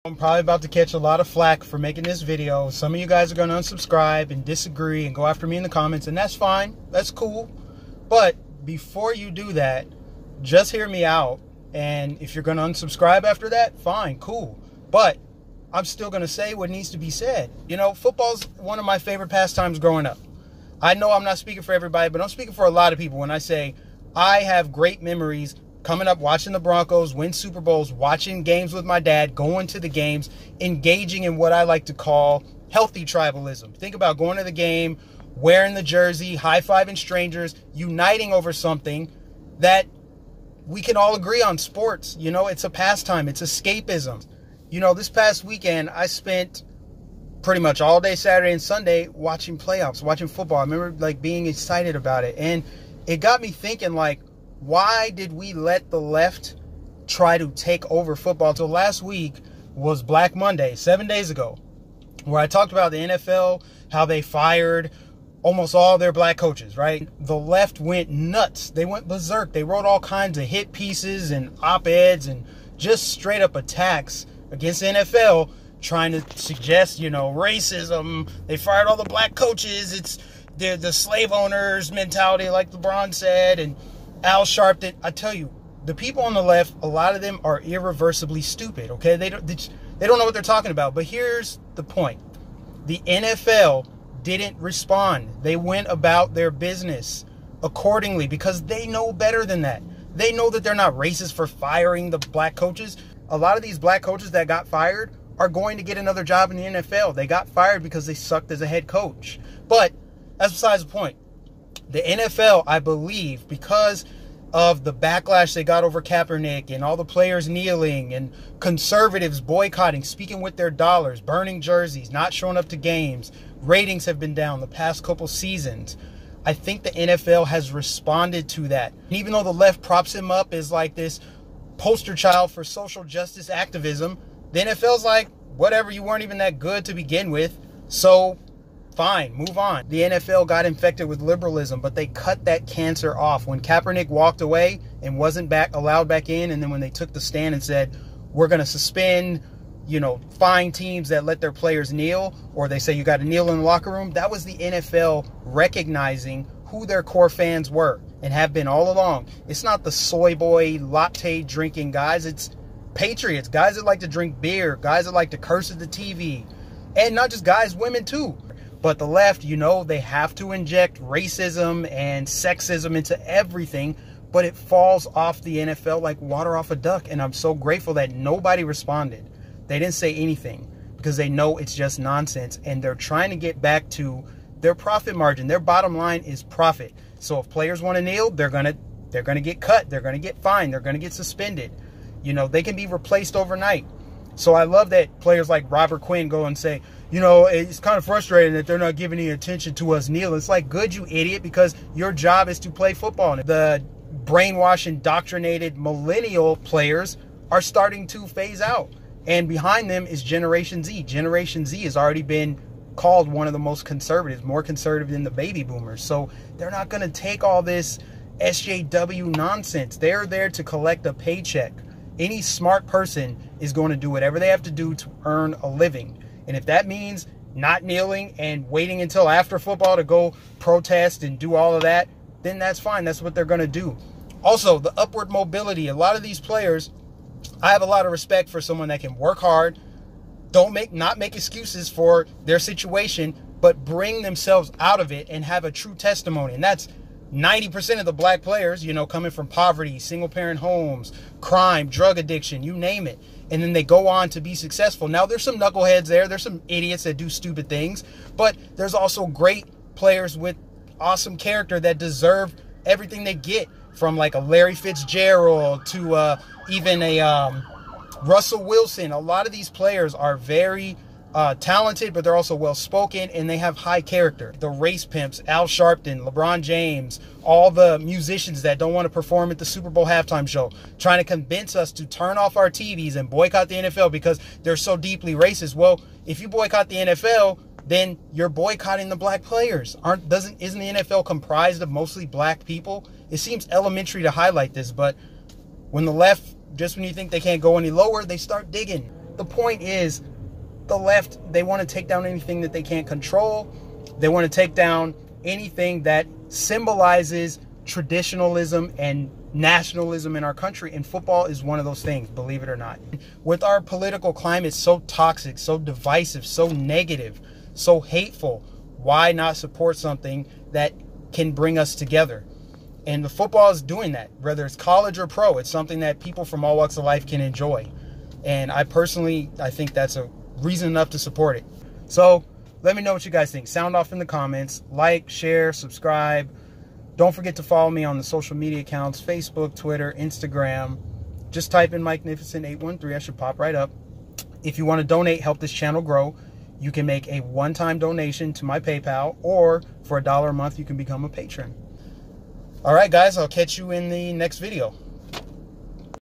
I'm probably about to catch a lot of flack for making this video. Some of you guys are going to unsubscribe and disagree and go after me in the comments, and that's fine. That's cool. But before you do that, just hear me out. And if you're going to unsubscribe after that, fine, cool. But I'm still going to say what needs to be said. You know, football's one of my favorite pastimes growing up. I know I'm not speaking for everybody, but I'm speaking for a lot of people when I say I have great memories coming up, watching the Broncos win Super Bowls, watching games with my dad, going to the games, engaging in what I like to call healthy tribalism. Think about going to the game, wearing the jersey, high-fiving strangers, uniting over something that we can all agree on. Sports. You know, it's a pastime. It's escapism. You know, this past weekend, I spent pretty much all day Saturday and Sunday watching playoffs, watching football. I remember, like, being excited about it. And it got me thinking, like, why did we let the left try to take over football? Till last week was Black Monday, 7 days ago, where I talked about the NFL, how they fired almost all their black coaches, right? The left went nuts. They went berserk. They wrote all kinds of hit pieces and op-eds and just straight up attacks against the NFL, trying to suggest, you know, racism. They fired all the black coaches. It's the slave owners mentality, like LeBron said, and Al Sharpton. I tell you, the people on the left, a lot of them are irreversibly stupid, okay? They don't know what they're talking about. But here's the point. The NFL didn't respond. They went about their business accordingly because they know better than that. They know that they're not racist for firing the black coaches. A lot of these black coaches that got fired are going to get another job in the NFL. They got fired because they sucked as a head coach. But that's besides the point. The NFL, I believe, because of the backlash they got over Kaepernick and all the players kneeling and conservatives boycotting, speaking with their dollars, burning jerseys, not showing up to games, ratings have been down the past couple seasons. I think the NFL has responded to that. And even though the left props him up as like this poster child for social justice activism, the NFL's like, whatever, you weren't even that good to begin with, so fine, move on. The NFL got infected with liberalism, but they cut that cancer off. When Kaepernick walked away and wasn't allowed back in, and then when they took the stand and said, we're going to suspend, you know, fine teams that let their players kneel, or they say you got to kneel in the locker room, that was the NFL recognizing who their core fans were and have been all along. It's not the soy boy latte drinking guys. It's patriots, guys that like to drink beer, guys that like to curse at the TV, and not just guys, women too. But the left, you know, they have to inject racism and sexism into everything, but it falls off the NFL like water off a duck. And I'm so grateful that nobody responded. They didn't say anything because they know it's just nonsense, and they're trying to get back to their profit margin. Their bottom line is profit. So if players want to kneel, they're gonna get cut, they're gonna get fined, they're gonna get suspended. You know, they can be replaced overnight. So I love that players like Robert Quinn go and say, you know, it's kind of frustrating that they're not giving any attention to us kneeling. It's like, good, you idiot, because your job is to play football. The brainwashed, indoctrinated millennial players are starting to phase out. And behind them is Generation Z. Generation Z has already been called one of the most conservative, more conservative than the baby boomers. So they're not going to take all this SJW nonsense. They're there to collect a paycheck. Any smart person is going to do whatever they have to do to earn a living. And if that means not kneeling and waiting until after football to go protest and do all of that, then that's fine. That's what they're going to do. Also, the upward mobility. A lot of these players, I have a lot of respect for someone that can work hard, not make excuses for their situation, but bring themselves out of it and have a true testimony. And that's 90% of the black players, you know, coming from poverty, single parent homes, crime, drug addiction, you name it. And then they go on to be successful. Now, there's some knuckleheads there. There's some idiots that do stupid things. But there's also great players with awesome character that deserve everything they get, from like a Larry Fitzgerald to even a Russell Wilson. A lot of these players are very talented, but they're also well-spoken, and they have high character. The race pimps, Al Sharpton, LeBron James, all the musicians that don't want to perform at the Super Bowl halftime show, trying to convince us to turn off our TVs and boycott the NFL because they're so deeply racist. Well, if you boycott the NFL, then you're boycotting the black players. Isn't the NFL comprised of mostly black people? It seems elementary to highlight this, but when the left, just when you think they can't go any lower, they start digging. the point is, the left, they want to take down anything that they can't control. They want to take down anything that symbolizes traditionalism and nationalism in our country, and football is one of those things, believe it or not. With our political climate so toxic, so divisive, so negative, so hateful, why not support something that can bring us together? And the football is doing that, whether it's college or pro. It's something that people from all walks of life can enjoy. And I think that's a reason enough to support it. So let me know what you guys think. Sound off in the comments. Like, share, subscribe. Don't forget to follow me on the social media accounts, Facebook, Twitter, Instagram. Just type in Mikenificent813. I should pop right up. If you want to donate, help this channel grow, you can make a one-time donation to my PayPal, or for $1 a month, you can become a patron. All right, guys, I'll catch you in the next video.